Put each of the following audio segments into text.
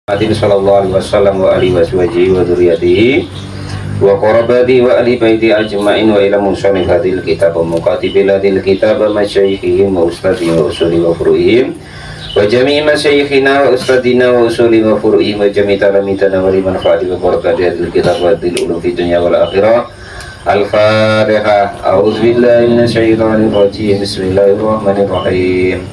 Muhammadin sallallahu alaihi wasallam wa alihi washabihi wa dzurriyyatihi wa qarabati wa ahli baiti ajma'in wa ila musannifil kitab wa muqatibil kitab wa masyayikhihim wa ustadihim wa usuli wa furu'ihim wa jami'i masyayikhina wa ustadina wa usuli wa furu'ihim wa jami'i talamitana wa liman fa'ali wa barakati kitab wa dil ulum fi dunya wal akhirah. Al-Fatihah. A'udzubillahi minasyaitonir rajim. Bismillahirrahmanirrahim.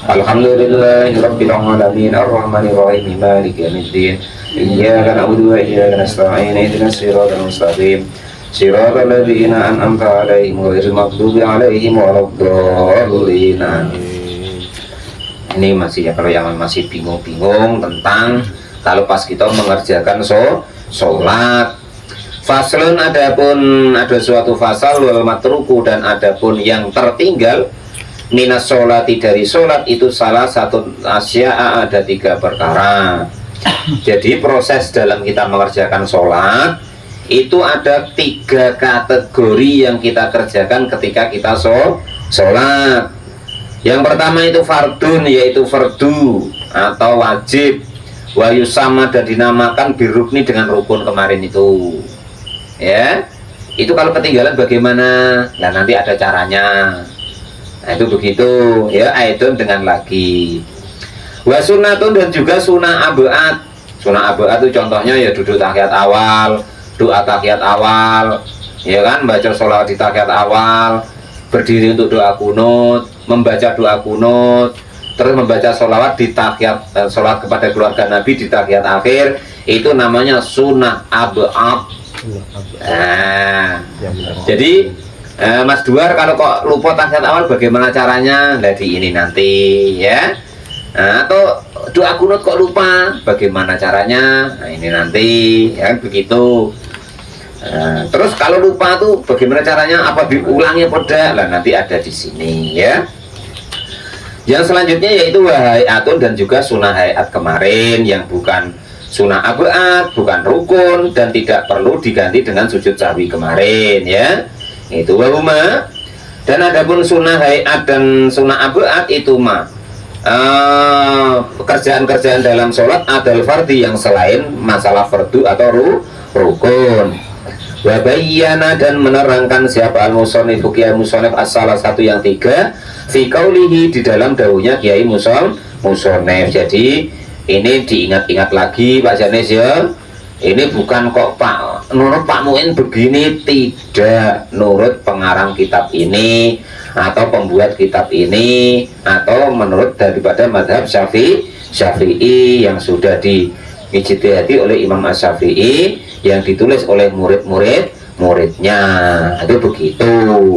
Alhamdulillahi rabbil alamin arrahmanir rahim maliki yaumiddin iyyaka na'budu wa iyyaka nasta'in ihdinas siratal mustaqim siratal ladzina an'amta 'alaihim ghairil maghdubi 'alaihim waladdallin. Ini masih ya, kalau yang masih bingung-bingung tentang kalau pas kita mengerjakan sholat. Faslun, adapun ada suatu fasal wal matruku, dan adapun yang tertinggal minas sholati dari sholat itu salah satu asya, ada tiga perkara. Jadi proses dalam kita mengerjakan sholat itu ada tiga kategori yang kita kerjakan ketika kita sholat. Yang pertama itu fardun, yaitu fardu atau wajib, wa yusama, dan dinamakan birukni dengan rukun kemarin itu. Ya, itu kalau ketinggalan bagaimana? Nah, nanti ada caranya. Nah, itu begitu ya, aidun dengan lagi. Wa sunnatun, dan juga sunnah abu'at. Sunnah abu'at itu contohnya ya duduk tahiyat awal, doa tahiyat awal, ya kan, baca sholawat di tahiyat awal, berdiri untuk doa kunut, membaca doa kunut, terus membaca sholawat di tahiyat, sholawat kepada keluarga Nabi di tahiyat akhir, itu namanya sunnah abu'at. Nah, jadi Mas Duar, kalau kok lupa tahiyat awal bagaimana caranya? Nah, di ini nanti ya. Nah, atau doa kunut kok lupa, bagaimana caranya? Nah, ini nanti ya, begitu. Terus kalau lupa tuh bagaimana caranya? Apa diulangi pada? Lah, nanti ada di sini ya. Yang selanjutnya yaitu wahayatun, dan juga sunnah hayat kemarin yang bukan sunnah abu'at, bukan rukun, dan tidak perlu diganti dengan sujud sahwi kemarin ya. Itu wahuma. Dan adapun sunnah hayat dan sunnah abu'at itu pekerjaan-kerjaan dalam sholat adal fardi, yang selain masalah fardu atau rukun. Wabayyana, dan menerangkan siapa al-musonif Kiai Musonif salah satu yang tiga fi qaulihi, di dalam dawuhnya Kiai Musonif. Jadi ini diingat-ingat lagi Pak Janes ya. Ini bukan kok Pak nurut Pak Muin begini, tidak. Nurut pengarang kitab ini atau pembuat kitab ini, atau menurut daripada madhab Syafi'i yang sudah diijtihadi oleh Imam Asy-Syafi'i, yang ditulis oleh muridnya. Itu begitu,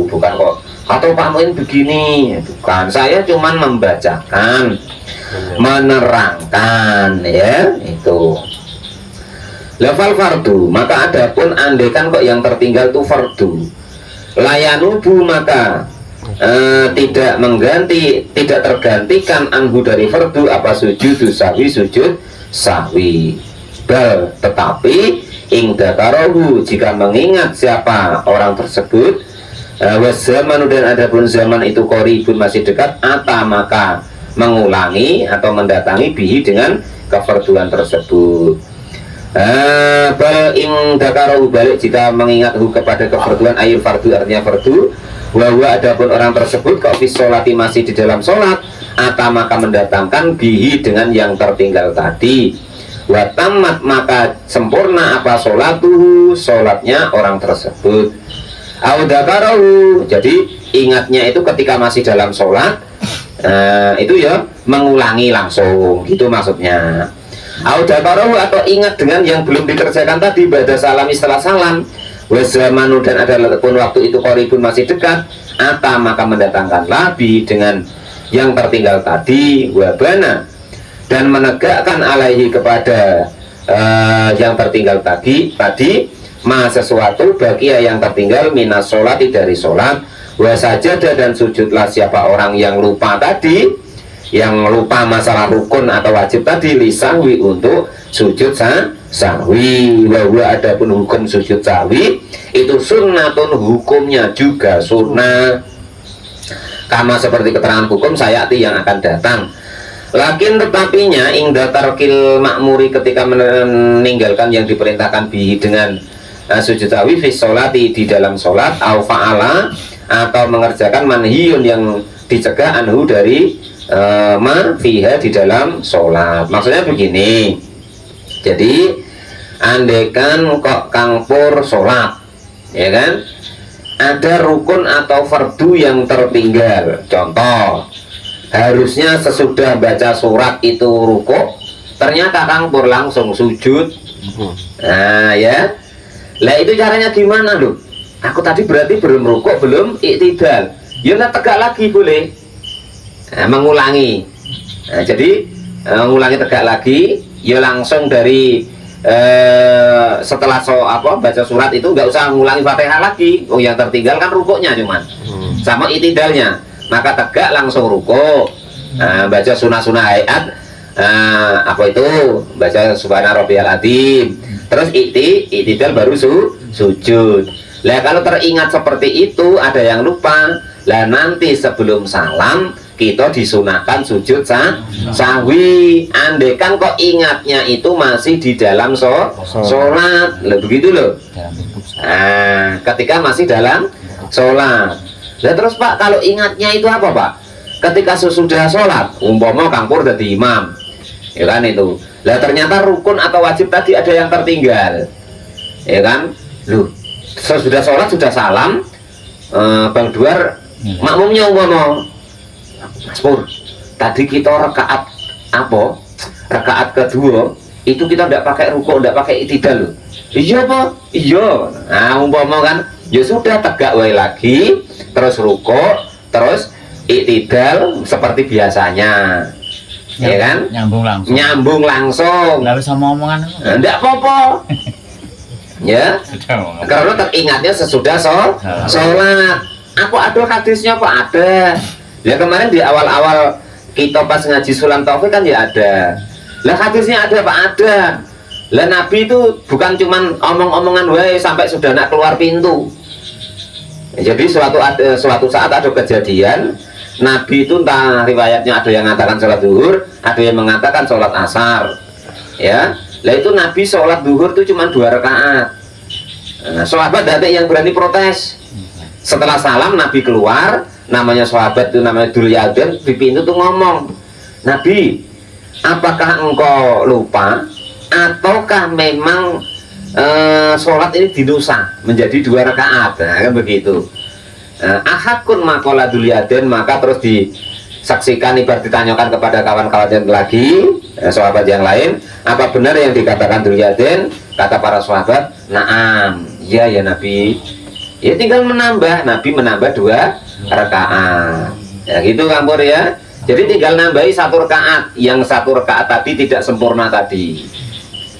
bukan kok atau Pak Muin begini, bukan. Saya cuman membacakan, menerangkan ya, itu. Level fardu, maka adapun andaikan kok yang tertinggal itu fardu, layanubu, maka tidak mengganti, tidak tergantikan anhu dari fardu apa sujud sahwi. Bal, tetapi ingdakarohu, jika mengingat siapa orang tersebut, wasamanu, dan adapun zaman itu koribun, masih dekat, maka mengulangi atau mendatangi bihi dengan kefarduan tersebut. Bal ingdakarohu, balik jika mengingat kepada kefarduan, ayil fardu, artinya fardu, bahwa adapun orang tersebut kok fisolati, masih di dalam sholat, maka mendatangkan bihi dengan yang tertinggal tadi. Watamat, maka sempurna apa sholatuhu, sholatnya orang tersebut. Audakarohu, jadi ingatnya itu ketika masih dalam sholat, itu ya mengulangi langsung, gitu maksudnya. Audakarohu, atau ingat dengan yang belum dikerjakan tadi, ba'da salami, setelah salam. Wazamanu, dan adapun waktu itu koribun, masih dekat, maka mendatangkan labi dengan yang tertinggal tadi. Wabana, dan menegakkan alaihi kepada yang tertinggal tadi sesuatu bagia yang tertinggal minas sholati dari sholat. Wasajadah, dan sujudlah siapa orang yang lupa tadi, yang lupa masalah rukun atau wajib tadi, lisahwi, untuk sujud sahwi. Bahwa adapun hukum sujud sahwi itu sunnatun, hukumnya juga sunnah, kama seperti keterangan hukum sayati yang akan datang. Lakin tetapinya ingda tarkil makmuri ketika meninggalkan yang diperintahkan bihi dengan sujud sahwi fi sholati di dalam sholat au fa'ala atau mengerjakan manhiyun yang dicegah anhu dari ma fiha di dalam sholat. Maksudnya begini, jadi andekan kok kangpur sholat, ya kan, ada rukun atau fardu yang tertinggal. Contoh, harusnya sesudah baca surat itu rukuk, ternyata kangpur langsung sujud. Nah ya, lah itu caranya gimana loh? Aku tadi berarti belum rukuk, belum iktidal. Ya lah tegak lagi boleh. Nah, mengulangi. Nah, jadi mengulangi tegak lagi. Ya langsung dari setelah baca surat itu nggak usah mengulangi Fatihah lagi. Oh yang tertinggal kan rukuknya cuman sama iktidalnya. Maka tegak langsung rukuk. Baca sunah-sunah hayat. Apa itu? Baca subhana rabbiyal adzim. Terus iktidal baru sujud. Lah kalau teringat seperti itu, ada yang lupa, lah nanti sebelum salam kita disunahkan sujud sahwi. Andekan kok ingatnya itu masih di dalam sholat, lah begitu loh. Ketika masih dalam sholat. Lah terus Pak, kalau ingatnya itu apa Pak? Ketika sesudah sholat, umpama kangpur dari imam, ya kan itu. Lah ternyata rukun atau wajib tadi ada yang tertinggal, ya kan? Loh, sesudah sholat sudah salam, Bang Duar makmumnya umpama, Mas Pur, tadi kita rakaat apa? Rakaat kedua itu kita tidak pakai rukuk, tidak pakai iktidal loh. Iya Pak, iya. Nah umpama kan, ya sudah tegak wae lagi, terus rukuk, terus iktidal seperti biasanya, ya kan? Nyambung langsung. Lalu sama omongan enggak apa-apa. Ya, karena teringatnya sesudah sholat. Aku ada hadisnya Pak, ada. Ya kemarin di awal-awal kita pas ngaji Sulam Taufik kan ya ada. Lah hadisnya ada Pak, ada. Lah Nabi itu bukan cuman omong-omongan wae sampai sudah nak keluar pintu. Jadi suatu saat ada kejadian, Nabi itu entah riwayatnya ada yang mengatakan sholat zuhur, ada yang mengatakan sholat asar. Ya, lah itu Nabi sholat zuhur itu cuma 2 rakaat. Nah, sahabat ada yang berani protes. Setelah salam Nabi keluar, namanya sahabat itu namanya Dulyadin, di pintu tuh ngomong, Nabi, apakah engkau lupa ataukah memang sholat ini dinusa menjadi 2 rakaat? Nah, kan begitu. Ahakun makola Dulyadin, maka terus disaksikan, ibarat ditanyakan kepada kawan-kawan lagi, sahabat yang lain, apa benar yang dikatakan Dulyadin? Kata para sahabat, naam, ya ya Nabi. Ya tinggal menambah, Nabi menambah 2 rakaat. Ya gitu Kang Pur ya. Jadi tinggal nambahi 1 rakaat, yang 1 rakaat tadi tidak sempurna tadi.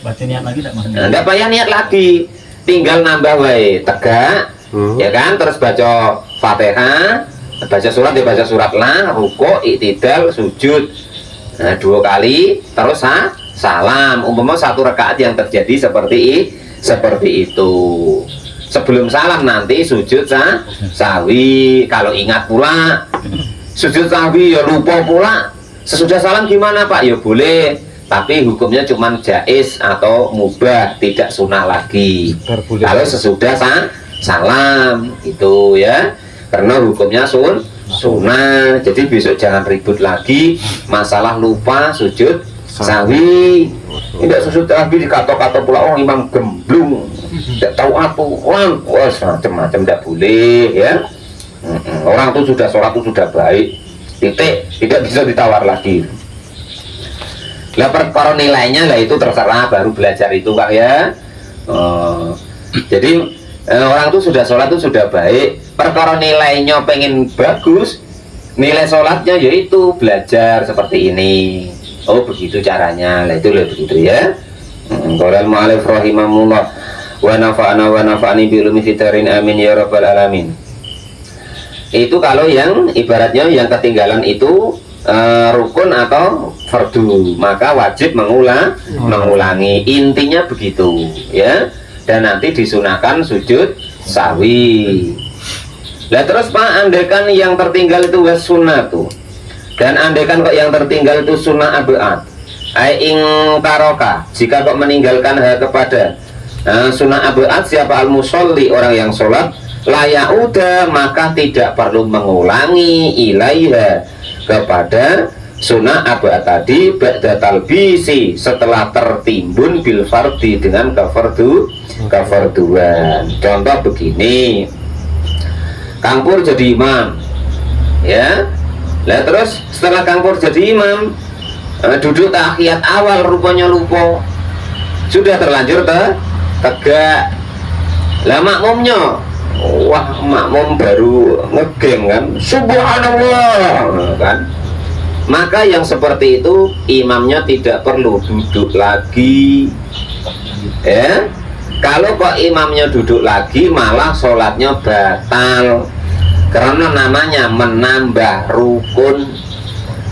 Berarti niat lagi tak Mas? Enggak payah niat lagi, tinggal nambah wae, tegak, ya kan, terus baca Fatihah, baca surat ya baca surat lah, rukuk, iktidal, sujud. Nah 2 kali, terus salam. Umpama 1 rakaat yang terjadi seperti itu. Sebelum salam nanti sujud sahwi. Kalau ingat pula sujud sahwi ya lupa pula, sesudah salam gimana Pak? Ya boleh, tapi hukumnya cuma jais atau mubah, tidak sunnah lagi. Kalau sesudah salam itu ya, karena hukumnya sunnah. Jadi besok jangan ribut lagi masalah lupa sujud sahwi. Tidak sujud sahwi dikatok-katok pula, oh imam gemblung, tidak tahu aturan, macam-macam tidak boleh ya. Orang itu sudah sholat itu sudah baik, titik, tidak bisa ditawar lagi. Lah perkara nilainya lah itu terserah, baru belajar itu Kang ya. Jadi orang itu sudah sholat itu sudah baik, perkara nilainya pengen bagus, nilai sholatnya yaitu belajar seperti ini. Oh begitu caranya, lah itu begitu ya. Qala al-mu'allif rahimahullah wa nafa'ani bi ulumi fitarin amin ya rabbal alamin. Itu kalau yang ibaratnya yang ketinggalan itu rukun atau fardu, maka wajib mengulangi. Intinya begitu ya. Dan nanti disunahkan sujud sahwi. Lah terus Pak, andaikan yang tertinggal itu was sunnah tuh, Dan andaikan kok yang tertinggal itu sunnah abad, ing taroka, jika kok meninggalkan kepada sunnah abad siapa al-musolli, orang yang sholat, layak udah, maka tidak perlu mengulangi ilaiha, kepada sunnah abad tadi, ba'da talbisi, setelah tertimbun bil fardi, dengan kefarduan. Contoh begini, Kang Pur jadi imam, ya. Lah terus setelah Kang Pur jadi imam, duduk tahiyat awal rupanya lupa, sudah terlanjur tegak. Lah makmumnya, wah makmum baru ngegeng kan, subhanallah kan. Maka yang seperti itu imamnya tidak perlu duduk lagi, ya. Kalau kok imamnya duduk lagi malah sholatnya batal, karena namanya menambah rukun.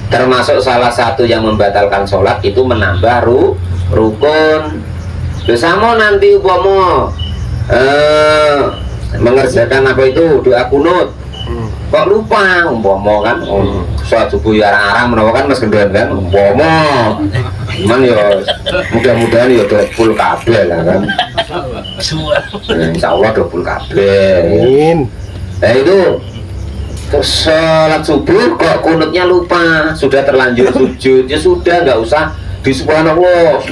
Termasuk salah satu yang membatalkan sholat itu menambah rukun. Sama nanti umpama mengerjakan apa itu doa kunut, kok lupa umpama kan, sholat subuh ya arang menawa kan mas gendon kan umpama, cuman ya mudah-mudahan ya double kabel lah kan. Insya Allah double kabel. Nah itu terus sholat subuh kok kunutnya lupa, sudah terlanjur sujud, ya sudah nggak usah di subhanallah,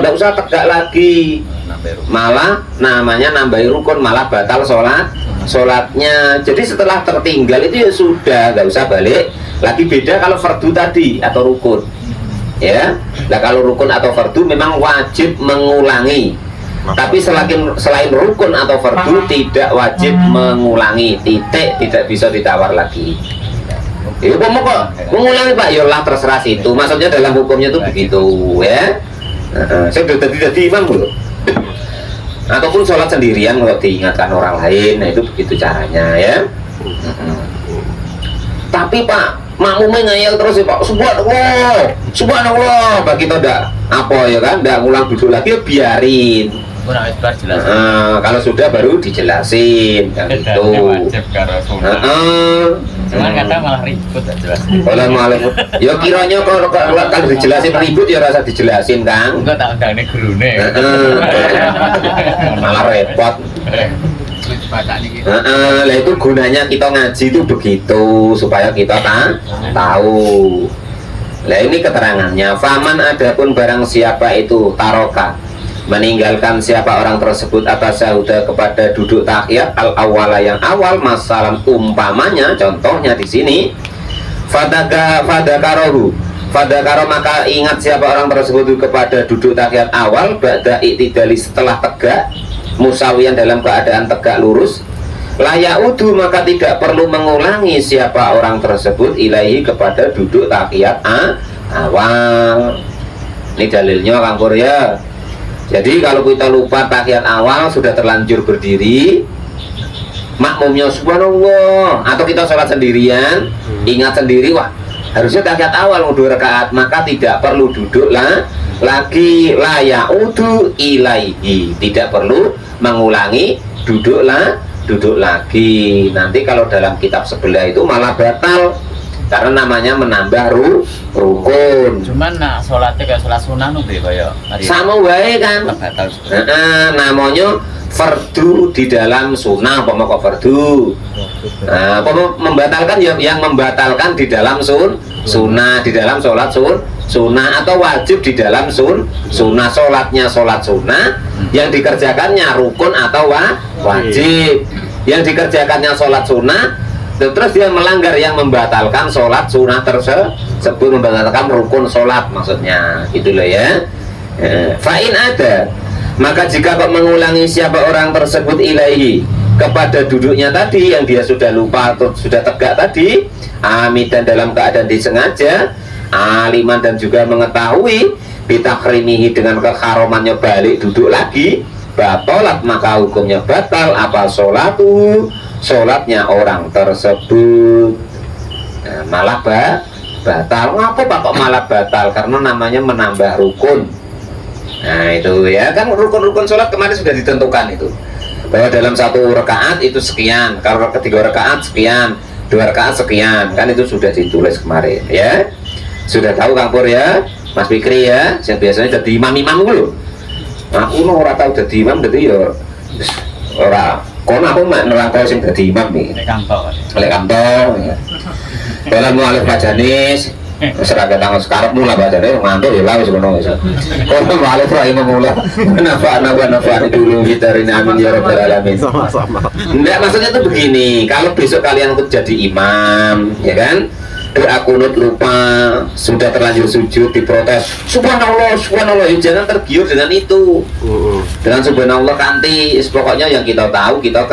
nggak usah tegak lagi, malah namanya nambahi rukun, malah batal sholatnya. Jadi setelah tertinggal itu ya sudah nggak usah balik lagi. Beda kalau fardu tadi atau rukun, ya. Nah kalau rukun atau fardu memang wajib mengulangi, tapi selain rukun atau fardu tidak wajib mengulangi, titik, tidak bisa ditawar lagi. Ya kok mengulangi Pak, ya lah terserah situ, maksudnya dalam hukumnya itu begitu, ya. Saya udah jadi imam dulu, ataupun sholat sendirian kalau diingatkan orang lain, nah itu begitu caranya, ya. Tapi Pak makmumnya ngayal terus ya Pak, subhanallah, Pak kita udah apa ya kan, udah ngulang duduk lagi, ya biarin. Kalau sudah baru dijelasin yang itu. Cuman kata malah ribut aja. Kalau malah, ya kiranya kalau dijelasin ribut ya rasa dijelasin Kang. Enggak tak ada gurune. Malah repot. Lah itu gunanya kita ngaji itu begitu, supaya kita tahu. Lah ini keterangannya. Faman adapun barang siapa itu taroka, meninggalkan siapa orang tersebut atas sahuda kepada duduk tahiyat al awala yang awal, masalah umpamanya contohnya di sini fadakarohu, maka ingat siapa orang tersebut kepada duduk tahiyat awal ba'da i'tidali, setelah tegak musawiyan dalam keadaan tegak lurus, layaudu, maka tidak perlu mengulangi siapa orang tersebut ilaihi kepada duduk tahiyat awal. Ini dalilnya Kang Pur ya. Jadi kalau kita lupa tahiyat awal, sudah terlanjur berdiri, makmumnya subhanallah, atau kita sholat sendirian, ingat sendiri, wah harusnya tahiyat awal 2 rakaat, maka tidak perlu duduk lagi, layaudu ilaihi, tidak perlu mengulangi duduk lagi. Nanti kalau dalam kitab sebelah itu malah batal, karena namanya menambah rukun. Cuman nah sholatnya kayak sholat sunnah nuh kayak sama wae kan. Namanya fardu di dalam sunnah, pokok fardu. Nah, membatalkan yang membatalkan di dalam sunnah, di dalam sholat sunnah, atau wajib di dalam sunnah. Sholatnya sholat sunnah, yang dikerjakannya rukun atau wajib. Yang dikerjakannya sholat sunnah, terus dia melanggar yang membatalkan sholat sunnah tersebut, membatalkan rukun sholat maksudnya, gitu loh ya. Fa'in ada, maka jika kok mengulangi siapa orang tersebut ilaihi kepada duduknya tadi yang dia sudah lupa atau sudah tegak tadi, amidan dalam keadaan disengaja, aliman dan juga mengetahui, bitakrimihi dengan keharamannya balik duduk lagi, batalat maka hukumnya batal apa sholatnya orang tersebut. Nah, malah batal. Ngapa Pak kok malah batal? Karena namanya menambah rukun. Nah itu ya kan, rukun-rukun sholat kemarin sudah ditentukan itu, bahwa dalam 1 rakaat itu sekian, kalau 3 rakaat sekian, 2 rakaat sekian, kan itu sudah ditulis kemarin ya. Sudah tahu Kang Pur ya, Mas Fikri ya, yang biasanya jadi imam-imam dulu. Aku no ora tau jadi imam, jadi ya ora. Kono aku mak nerangko sing dadi imam nih. Nek kantor. Lek kantor. Ya. Dalam mualif Pak Janis, seragam tangan sekarang mula Pak Janis ngantuk ya lah wis ngono wis. Kono mualif ra imam mula. Nafa'ana dulu kita rini amin ya rabbal alamin. Sama-sama. Enggak, maksudnya tuh begini, kalau besok kalian ikut jadi imam, ya kan? Doa kunut lupa, sudah terlanjur sujud diprotes, subhanallah, subhanallah, ya jangan tergiur dengan itu. Dengan subhanallah kanti, pokoknya yang kita tahu kita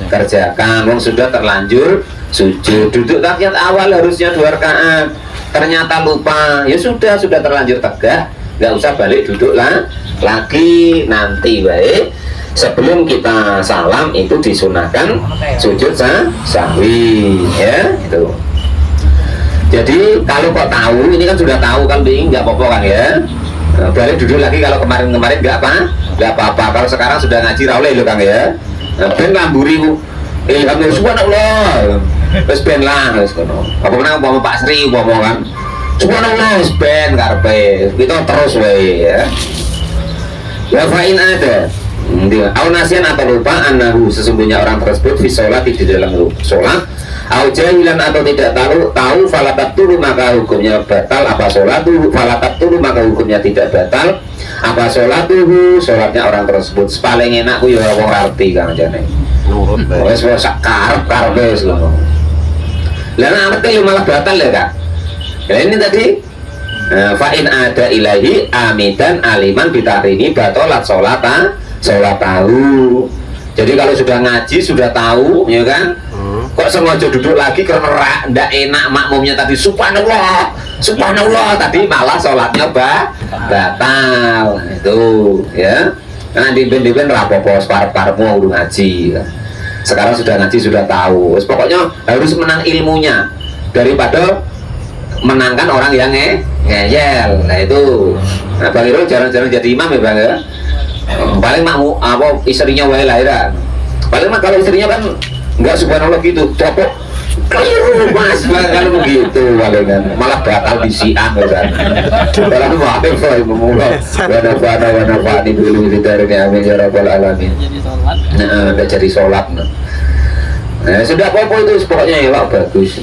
kerjakan. Wong sudah terlanjur sujud, duduk tahiyat awal harusnya 2 rakaat, ternyata lupa, ya sudah terlanjur tegak, nggak usah balik duduk lah lagi, nanti baik. Sebelum kita salam itu disunahkan sujud sahwi, ya itu. Jadi kalau kok tahu, ini kan sudah tahu kan, nggak apa-apa kan ya. Nah, balik duduk lagi kalau kemarin-kemarin nggak apa-apa. Kalau sekarang sudah ngaji rawleh lo Kang ya. Nah, ben lamburi kamu subhanallah. Wes ben lah wes kono. Apa menang umpama Pak Sri umpama kan. Subhanallah wes ben karepe. Kita terus wae ya. Ya fa'in ada. Aunasian atau lupa anahu, sesungguhnya orang tersebut fi sholati, di dalam sholat, au jahilan atau tidak tahu falatat tulu maka hukumnya batal apa sholatu, falatat tulu maka hukumnya tidak batal apa sholatuhu, sholatnya orang tersebut. Paling enak ku ya wong arti Kang jane Nurut bae. wis karep wis lho. Lah nek arti malah batal ya Kak. Nah ini tadi fa'in ada ilahi amidan aliman bitarini batolat sholat tahu. Jadi kalau sudah ngaji sudah tahu ya kan, kok sengaja duduk lagi karena ndak enak makmumnya tadi subhanallah tadi malah sholatnya batal itu ya. Nah diben rapopo parep-parepmu udah ngaji ya. Sekarang sudah ngaji sudah tahu, pokoknya harus menang ilmunya daripada menangkan orang yang ngeyel. Nah itu, nah Bang Irul jarang-jarang jadi imam ya Bang ya. Paling makmu apa istrinya wae lahiran. Paling mah kalau istrinya kan enggak subhanallah gitu, copok keliru Mas kalau begitu palingan malah batal disian kan. Kalau mau apa memulai wana fani dulu dari amin ya rabbal alamin. Nah, udah jadi sholat. Nah, sudah apa itu pokoknya ya bagus.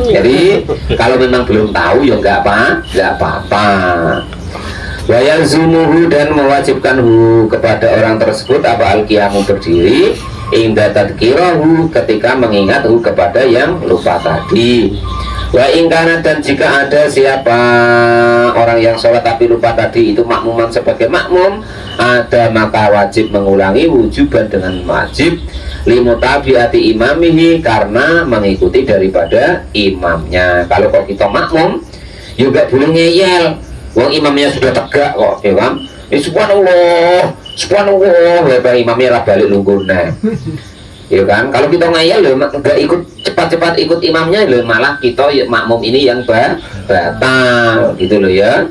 Jadi kalau memang belum tahu ya enggak apa-apa. Wayal zumuhu, dan mewajibkanhu kepada orang tersebut apa al-qiyamu, berdiri inda tadkirahu, ketika mengingathu kepada yang lupa tadi. Wa ingkana, dan jika ada siapa orang yang sholat tapi lupa tadi itu makmuman sebagai makmum, ada maka wajib mengulangi wujuban dengan wajib limutabiati imamihi, karena mengikuti daripada imamnya. Kalau kok kita makmum juga boleh ngeyel. Wong imamnya sudah tegak kok, ya kan? Subhanallah, lebar imamnya lah balik lungguna, ya kan? Kalau kita ngayal loh, nggak ikut cepat-cepat ikut imamnya loh, malah kita makmum ini yang batal, gitu loh ya.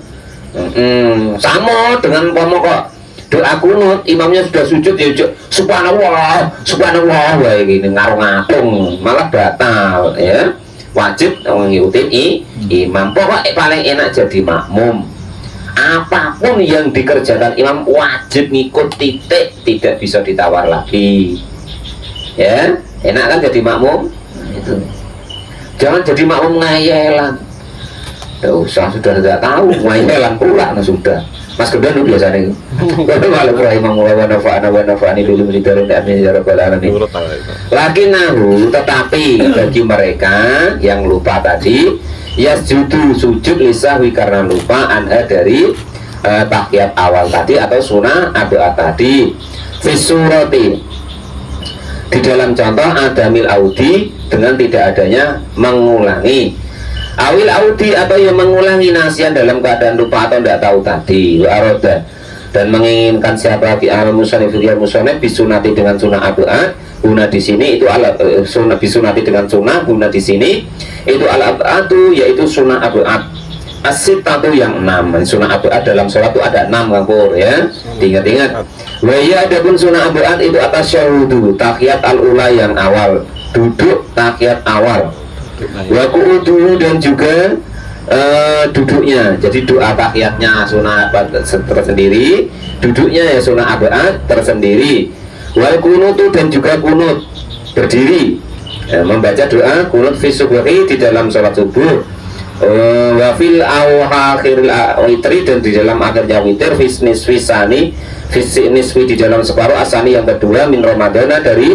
Sama dengan kok doa kunut, imamnya sudah sujud ya, subhanallah, wah gini ngarung-ngarung, malah batal, ya. Wajib mengikuti imam. Pokoknya paling enak jadi makmum. Apapun yang dikerjakan imam wajib ngikut, titik, tidak bisa ditawar lagi. Ya, enak kan jadi makmum? Itu. Jangan jadi makmum ngayelan. Tidak usah, sudah tidak tahu ngayelan pula, sudah. Mas Gedan itu biasanya. Kalau malam rahimah mulai wanafa'ani dulu militerin amin ya rabbal alamin. Lagi nahu, tetapi bagi mereka yang lupa tadi, sujud lisahwi, karena lupa anha dari tahiyat awal tadi atau sunnah doa tadi. Fisurati, di dalam contoh adamil audi, dengan tidak adanya mengulangi. Awil audi, atau yang mengulangi nasian dalam keadaan lupa atau tidak tahu tadi. Waroda, dan menginginkan siapa di al musonif bisunati dengan sunnah abad. Guna di sini itu alat sunnah, bisunati dengan sunnah. Guna di sini itu alat atu, yaitu sunnah abad. Asit tatu yang 6. Sunnah abad dalam sholat itu ada 6 Kampur ya. Ingat-ingat. Waya adapun sunnah abad itu atas syahudu tahiyat al ula yang awal. duduk tahiyat awal. Wa qu'uduhu dan juga duduknya. Jadi doa tahiyatnya sunah tersendiri, duduknya ya sunah abad tersendiri. Wal kunutu dan juga kunut berdiri, membaca doa kunut fi subuhi di dalam sholat subuh. Wa fil akhiril witri dan di dalam akhirnya witir fis nisfisani nisfi di dalam separuh asani yang kedua min Ramadana dari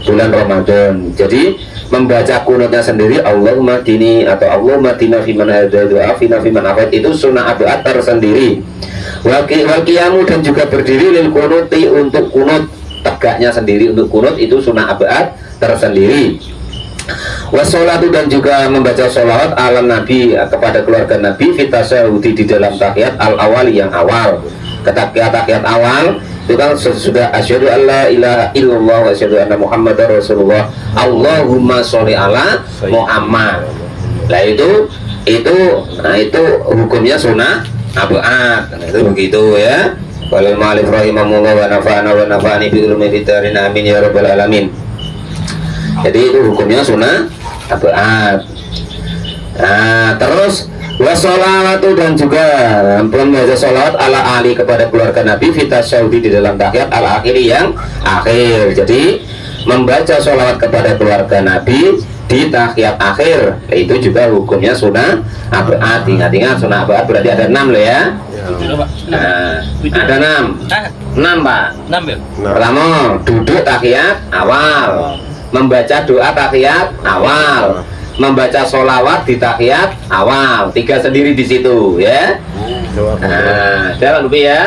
bulan Ramadan. Jadi membaca kunutnya sendiri Allahumma dini atau Allahumma dina fiman hadza wa afina fiman afait itu sunnah abad tersendiri. Wal qiyamu dan juga berdiri lil kunuti untuk kunut, tegaknya sendiri untuk kunut itu sunnah abad tersendiri. Wassolatu dan juga membaca sholawat ala nabi kepada keluarga nabi fitasyahudi di dalam tahiyat al awali yang awal. Tahiyat awal itu kan sudah asyhadu alla ilaha illallah wa asyhadu anna muhammadar rasulullah Allahumma sholli ala Muhammad. Nah itu hukumnya sunnah abad. Nah, itu begitu ya. Walal ma'alif rahimahullah wa nafa'ana wa nafa'ani bi ulumi fitarin amin ya rabbal alamin. Jadi itu hukumnya sunnah abad. Nah, terus wassolawatu dan juga membaca sholawat ala ali kepada keluarga Nabi fitasyahudi di dalam tahiyat al akhiri yang akhir. Jadi membaca sholawat kepada keluarga Nabi di tahiyat akhir itu juga hukumnya sunnah abad. Ingat-ingat sunnah abad berarti ada 6 loh ya. Nah, ada 6 Pak. 6 ya? Pertama duduk tahiyat awal, membaca doa tahiyat awal, membaca sholawat di tahiyat awal, 3 sendiri di situ ya. Nah, jangan lupa ya.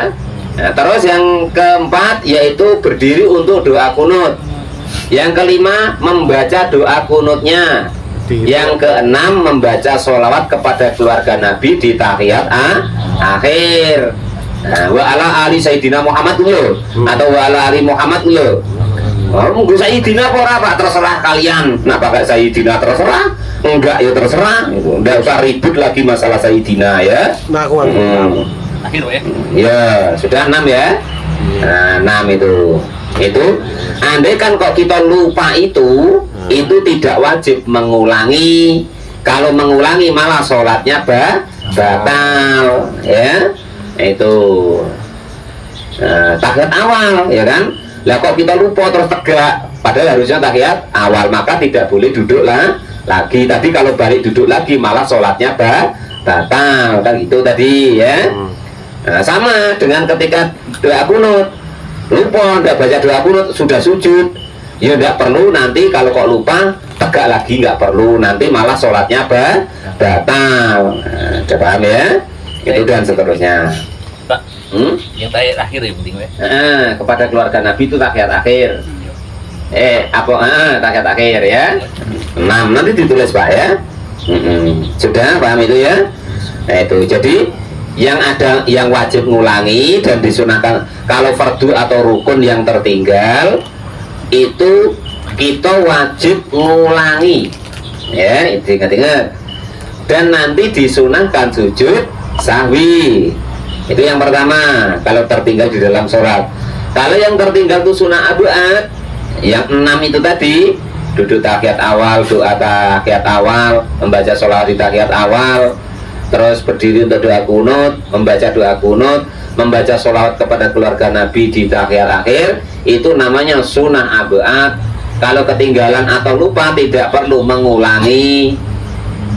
Nah, terus yang keempat yaitu berdiri untuk doa kunut. Yang kelima membaca doa kunutnya. Yang keenam membaca sholawat kepada keluarga Nabi di tahiyat akhir. Nah, wa ala ali Sayyidina Muhammad dulu atau wa ala ali Muhammad dulu. Oh, munggu Sayyidina ora Pak, terserah kalian. Nah, pakai Sayyidina terserah, enggak ya terserah. Enggak usah ribut lagi masalah Sayyidina ya. Nah, aku Akhir ya? Ya, sudah 6 ya. Nah, 6 itu. Andai kan kok kita lupa itu tidak wajib mengulangi. Kalau mengulangi malah sholatnya batal ya. Itu tahiyat awal ya kan. Lah kok kita lupa terus tegak, padahal harusnya tahiyat awal, maka tidak boleh duduk lagi. Tadi kalau balik duduk lagi malah sholatnya batal kan itu tadi ya. Nah, sama dengan ketika doa kunut, lupa tidak baca doa kunut sudah sujud, ya tidak perlu nanti kalau kok lupa tegak lagi, nggak perlu nanti malah sholatnya batal. Nah, udah paham ya? Itu dan seterusnya. Pak, yang tahiyat akhir ya penting ya? Kepada keluarga Nabi itu tahiyat akhir. Tahiyat akhir ya. 6 nanti ditulis Pak ya. Sudah paham itu ya? Nah itu jadi yang wajib ngulangi dan disunahkan kalau fardu atau rukun yang tertinggal itu kita wajib ngulangi ya, ingat-ingat. Dan nanti disunahkan sujud sahwi. Itu yang pertama kalau tertinggal di dalam sholat. Kalau yang tertinggal itu sunnah abad, yang 6 itu tadi duduk tahiyat awal, doa tahiyat awal, membaca sholawat di tahiyat awal, terus berdiri untuk doa kunut, membaca doa kunut, membaca sholawat kepada keluarga Nabi di tahiyat akhir, itu namanya sunnah abad. Kalau ketinggalan atau lupa tidak perlu mengulangi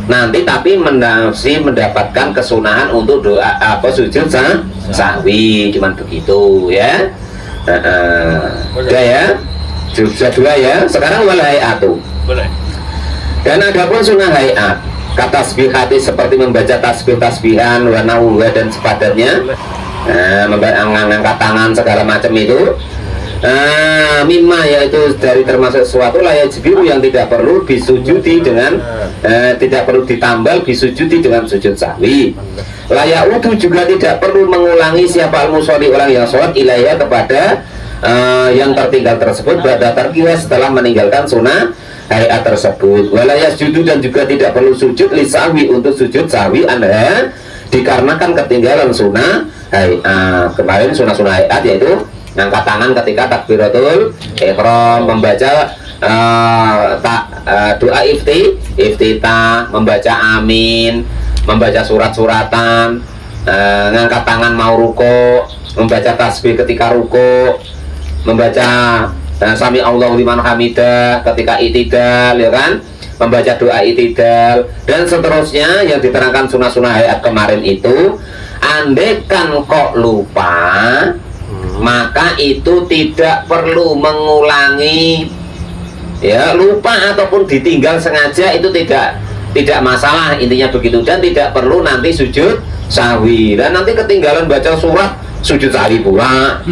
nanti, tapi mendapatkan kesunahan untuk doa sujud sahwi, cuman begitu ya. Udah ya, sudah 2 ya. Sekarang wal hayatu. Boleh. Dan adapun sunnah hayat kata tasbihati seperti membaca tasbihan wa nawwa dan sepadannya, mengangkat tangan segala macam itu, mimma yaitu dari termasuk suatu layak jibiru yang tidak perlu disujudi dengan tidak perlu ditambal disujudi dengan sujud sahwi. Layak wudu juga tidak perlu mengulangi siapa al-musolli orang yang sholat ilaiya kepada yang tertinggal tersebut pada tarkiyah setelah meninggalkan sunnah hayat tersebut. Walayas judu dan juga tidak perlu sujud li sahwi untuk sujud sahwi anda dikarenakan ketinggalan sunnah hayat. Kemarin sunnah hayat yaitu ngangkat tangan ketika takbiratul ihram, membaca doa iftitah, membaca amin, membaca surat-suratan, ngangkat tangan mau ruko, membaca tasbih ketika ruko, membaca sami Allahu liman hamidah ketika itidal, ya kan, membaca doa itidal dan seterusnya yang diterangkan sunnah-sunnah hayat kemarin itu. Andaikan kok lupa, maka itu tidak perlu mengulangi, ya, lupa ataupun ditinggal sengaja itu tidak masalah, intinya begitu, dan tidak perlu nanti sujud sahwi. Dan nanti ketinggalan baca surat sujud sahwi pula,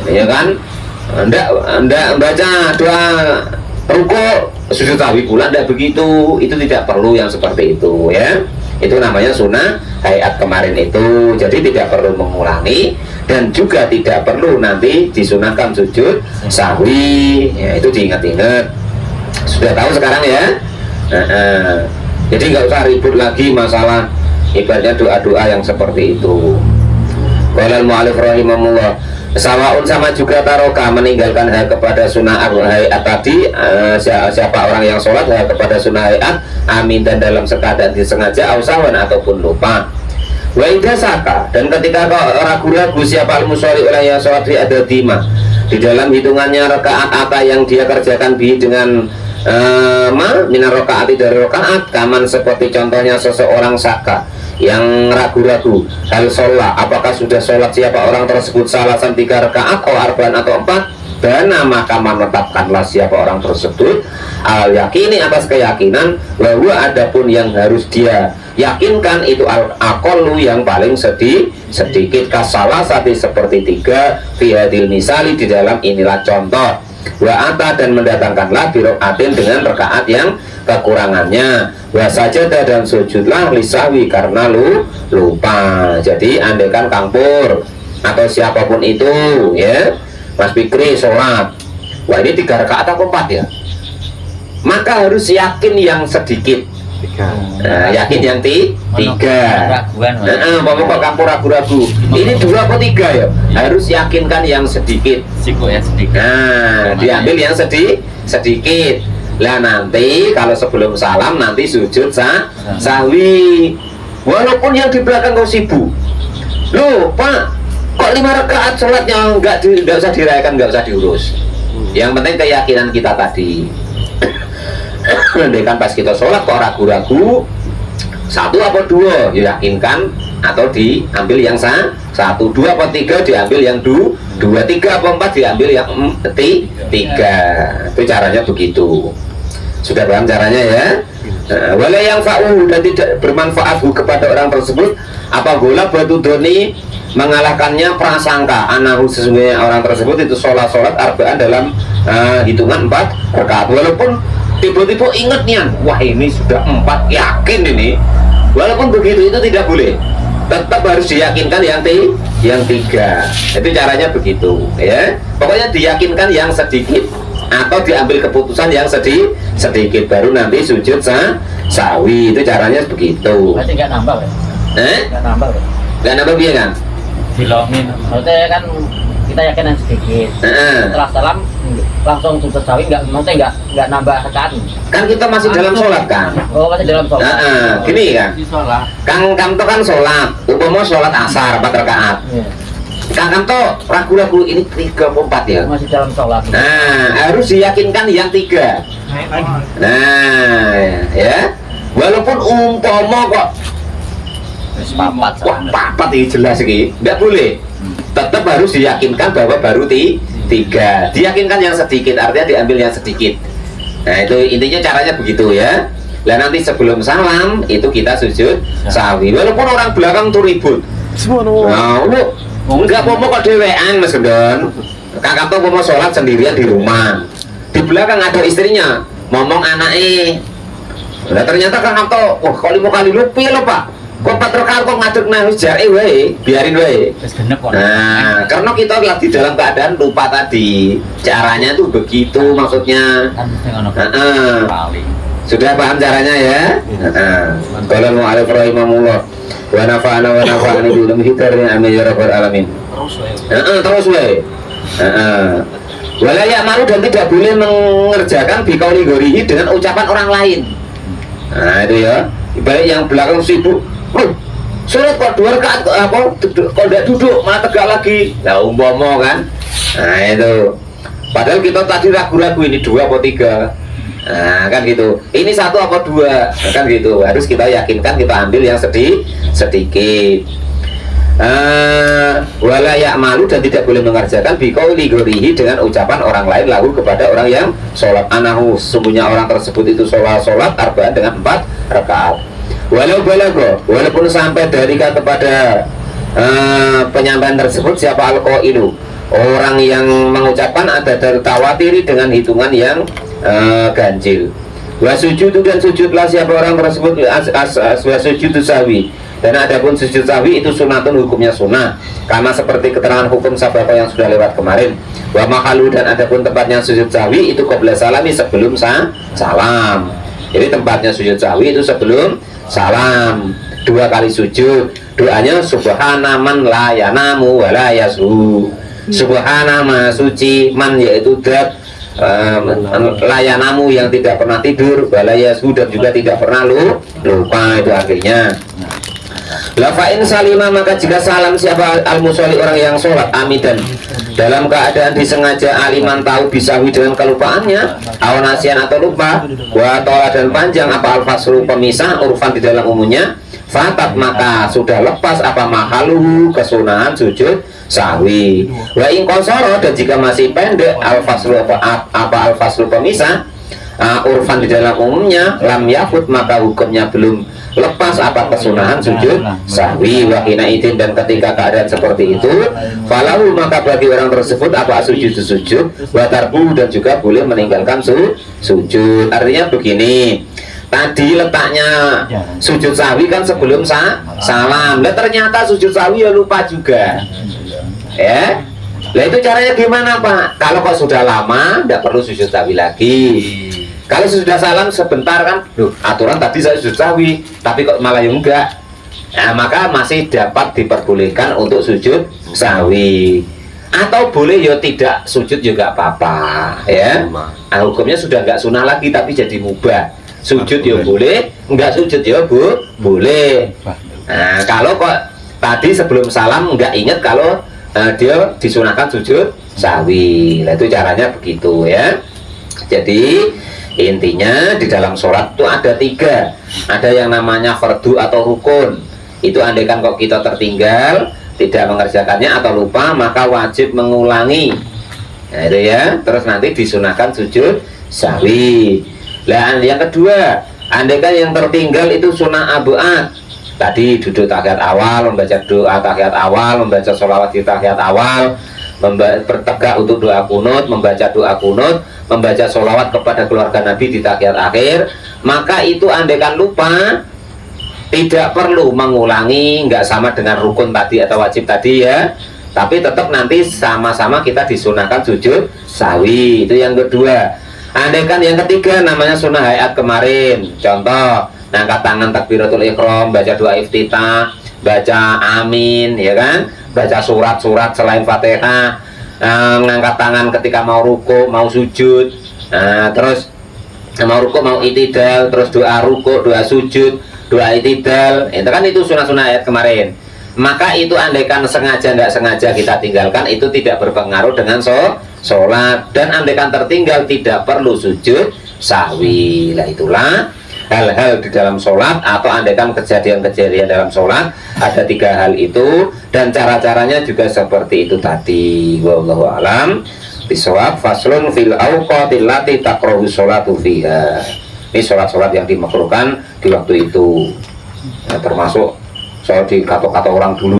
ya kan, anda baca doa ruko sujud sahwi pula, tidak begitu, itu tidak perlu yang seperti itu, ya. Itu namanya sunnah hayat kemarin itu. Jadi tidak perlu mengulangi dan juga tidak perlu nanti disunahkan sujud sahwi, ya, itu diingat-ingat. Sudah tahu sekarang ya. Jadi nggak usah ribut lagi masalah ibaratnya doa-doa yang seperti itu. Qala al-mu'allif rahimahullah, sawaun sama juga taroka meninggalkan hayat kepada sunnah hayat tadi, siapa orang yang sholat hayat kepada sunnah hayat amin dan dalam keadaan disengaja ausawan ataupun lupa. Wa idza saka, dan ketika kau ragu-ragu siapa al-musolli orang yang sholat fi adadima, di dalam hitungannya rakaat apa yang dia kerjakan bi dengan minar rakaati dari rakaat, kaman seperti contohnya seseorang saka yang ragu-ragu hal sholat apakah sudah sholat siapa orang tersebut salasan 3 rakaat atau arba'an atau 4, dan maka menetapkanlah siapa orang tersebut al yakini atas keyakinan bahwa adapun yang harus dia yakinkan itu al aqallu yang paling sedikit kasalasati seperti 3 fi hadil misali di dalam inilah contoh, wa ata dan mendatangkanlah birokaatin dengan rakaat yang kekurangannya, wa sajadah dan sujudlah lisahwi karena lupa. Jadi andaikan Kang Pur atau siapapun itu, ya, Mas Fikri sholat, wah ini 3 rakaat atau 4 ya, maka harus yakin yang sedikit. Yakin yang 3. Pokok Kampur ragu-ragu ini 2 atau 3 ya, harus yakinkan yang sedikit. Nah, diambil yang sedikit. Lah nanti kalau sebelum salam nanti sujud sahwi. Walaupun yang di belakang kau sibuk. Loh Pak, kok 5 rakaat sholatnya nggak usah dirayakan, nggak usah diurus. Yang penting keyakinan kita tadi. Andaikan pas kita sholat kok ragu-ragu 1 apa 2, yakinkan atau diambil yang 1, 2 apa 3 diambil yang 2, 3 apa 4 diambil yang 3. Itu caranya begitu. Sudah paham caranya ya? Wala yang fa'u, dan tidak bermanfaat kepada orang tersebut apa bola batu doni mengalahkannya prasangka anahu sesungguhnya orang tersebut itu sholat arba'an dalam hitungan 4 rakaat. Walaupun tiba-tiba ingatnya, wah ini sudah 4, yakin ini. Walaupun begitu itu tidak boleh, tetap harus diyakinkan yang 3. Itu caranya begitu ya. Pokoknya diyakinkan yang sedikit atau diambil keputusan yang sedikit baru nanti sujud sahwi. Itu caranya begitu. Berarti nggak nambah ya? Nggak nambah ya? Nggak nambah biar kan? Bilangin. Maksudnya kan kita yakin yang sedikit. Setelah salam langsung sujud sahwi, maksudnya nggak nambah rakaat. Kan kita masih dalam sholat kan? Oh, masih dalam sholat. Gini kan? Kang Kamto kan sholat, umpama sholat asar 4 rakaat. Iya. Kang Kamto ragu-ragu ini 3 atau 4 ya? Masih dalam sholat. Nah, harus diyakinkan yang 3. Nah, ya. Walaupun umpama kok papat ini jelas ini, nggak boleh. Tetap harus diyakinkan bahwa baru 3. Diyakinkan yang sedikit, artinya diambil yang sedikit. Nah, itu intinya caranya begitu ya. Lah nanti sebelum salam itu kita sujud sahwi. Walaupun orang belakang tuh ribut. Nah, lu enggak mau kok dewean Mas Gendon. Kakak tuh mau sholat sendirian di rumah. Di belakang ada istrinya, ngomong anaknya. Nah ternyata kakak tuh, wah kok 5 kali lupi lo Pak. Kok 4 rakaat kok ngadeg nang jare wae, biarin wae. Nah, karena kita lagi dalam keadaan lupa tadi. Caranya tuh begitu maksudnya. Sudah paham caranya ya? Qala al-mu'allif rahimahullah wa nafa'ana wa nafa'ani bi ilmihi karim amin ya rabbal alamin. Terus wae. Wala ya'malu dan tidak boleh mengerjakan biqauli ghairihi dengan ucapan orang lain. Nah itu ya, ibarat yang belakang sibuk, surat kok 2 rakaat kok tidak duduk malah tegak lagi. Nah umpama kan, nah itu. Padahal kita tadi ragu-ragu ini 2 atau 3. Nah kan gitu, ini 1 apa 2, nah, kan gitu. Harus kita yakinkan, kita ambil yang sedikit. Wala ya'malu dan tidak boleh mengerjakan biqauli ghairihi dengan ucapan orang lain lahu kepada orang yang sholat anahu, sesungguhnya orang tersebut itu sholat arba'an dengan 4 rakaat. Walau balago, walaupun sampai dari kepada penyampaian tersebut siapa al-qailu, orang yang mengucapkan ada tertawatiri dengan hitungan yang ganjil. Wa sujudu dan sujudlah siapa orang tersebut wa sujudu sahwi, dan adapun sujud sahwi itu sunatun, hukumnya sunnah, karena seperti keterangan hukum sabako yang sudah lewat kemarin. Wa mahalu dan adapun tempatnya sujud sahwi itu qabla salami, sebelum salam. Jadi tempatnya sujud sahwi itu sebelum salam, 2 kali sujud. Doanya subhana man la yanamu wa la yasu. Subhana ma suci, man yaitu dat, layanamu yang tidak pernah tidur, balayasu dan juga tidak pernah lupa, itu akhirnya. Lafa'in salima, maka jika salam siapa al-musolli orang yang sholat amidan dalam keadaan disengaja, aliman tahu bisawi dengan kelupaannya, awanasian atau lupa, watola dan panjang apa al-faslu pemisah urfan di dalam umumnya, fatat maka sudah lepas apa mahaluhu kesunahan sujud sahwi. Wa in qasara dan jika masih pendek al-faslu apa al-faslu pemisah urfan di dalam umumnya, lam yafut maka hukumnya belum lepas apa kesunahan sujud sahwi. Wa hina idin dan ketika keadaan seperti itu, falahu maka bagi orang tersebut apa sujud wa tarku dan juga boleh meninggalkan sujud. Artinya begini, tadi letaknya sujud sahwi kan sebelum salam. Lah ternyata sujud sahwi ya lupa juga. Ya. Lah itu caranya gimana Pak? Kalau kok sudah lama tidak perlu sujud sahwi lagi. Kalau sudah salam sebentar kan, aturan tadi saya sujud sahwi, tapi kok malah yang enggak. Nah, maka masih dapat diperbolehkan untuk sujud sahwi. Atau boleh ya tidak sujud juga apa-apa, ya. Nah, hukumnya sudah enggak sunnah lagi tapi jadi mubah. Sujud ya boleh, enggak sujud ya boleh. Nah, kalau kok tadi sebelum salam enggak ingat kalau dia disunahkan sujud sahwi. Nah, itu caranya begitu ya. Jadi intinya di dalam sholat itu ada 3. Ada yang namanya fardu atau rukun. Itu andaikan kok kita tertinggal, tidak mengerjakannya atau lupa, maka wajib mengulangi. Nah itu ya. Terus nanti disunahkan sujud sahwi. Nah yang kedua, andaikan yang tertinggal itu sunnah abu'at. Tadi duduk tahiyat awal, membaca doa tahiyat awal, membaca sholawat di tahiyat awal, bertegak untuk doa kunut, membaca doa kunut, membaca sholawat kepada keluarga Nabi di tahiyat akhir, maka itu andaikan lupa tidak perlu mengulangi, nggak sama dengan rukun tadi atau wajib tadi ya, tapi tetap nanti sama-sama kita disunahkan sujud sahwi. Itu yang kedua. Andaikan yang ketiga namanya sunnah hayat kemarin, contoh ngangkat tangan takbiratul ihram, baca doa iftitah, baca amin ya kan, baca surat-surat selain Fatihah, ngangkat tangan ketika mau ruku, mau sujud, terus mau ruku, mau itidal, terus doa ruku, doa sujud, doa itidal, itu kan itu sunnah-sunnah ayat kemarin. Maka itu andaikan sengaja nggak sengaja kita tinggalkan, itu tidak berpengaruh dengan sholat. Dan andaikan tertinggal tidak perlu sujud sahwi. Lah itulah hal-hal di dalam sholat, atau andaikan kejadian-kejadian dalam sholat, ada 3 hal itu, dan cara-caranya juga seperti itu tadi. Wallahu alam bisawab. Faslun fil awqatil lati takrahu sholatu fiha. Ini sholat-sholat yang dimakruhkan di waktu itu, termasuk soal di kata-kata orang dulu.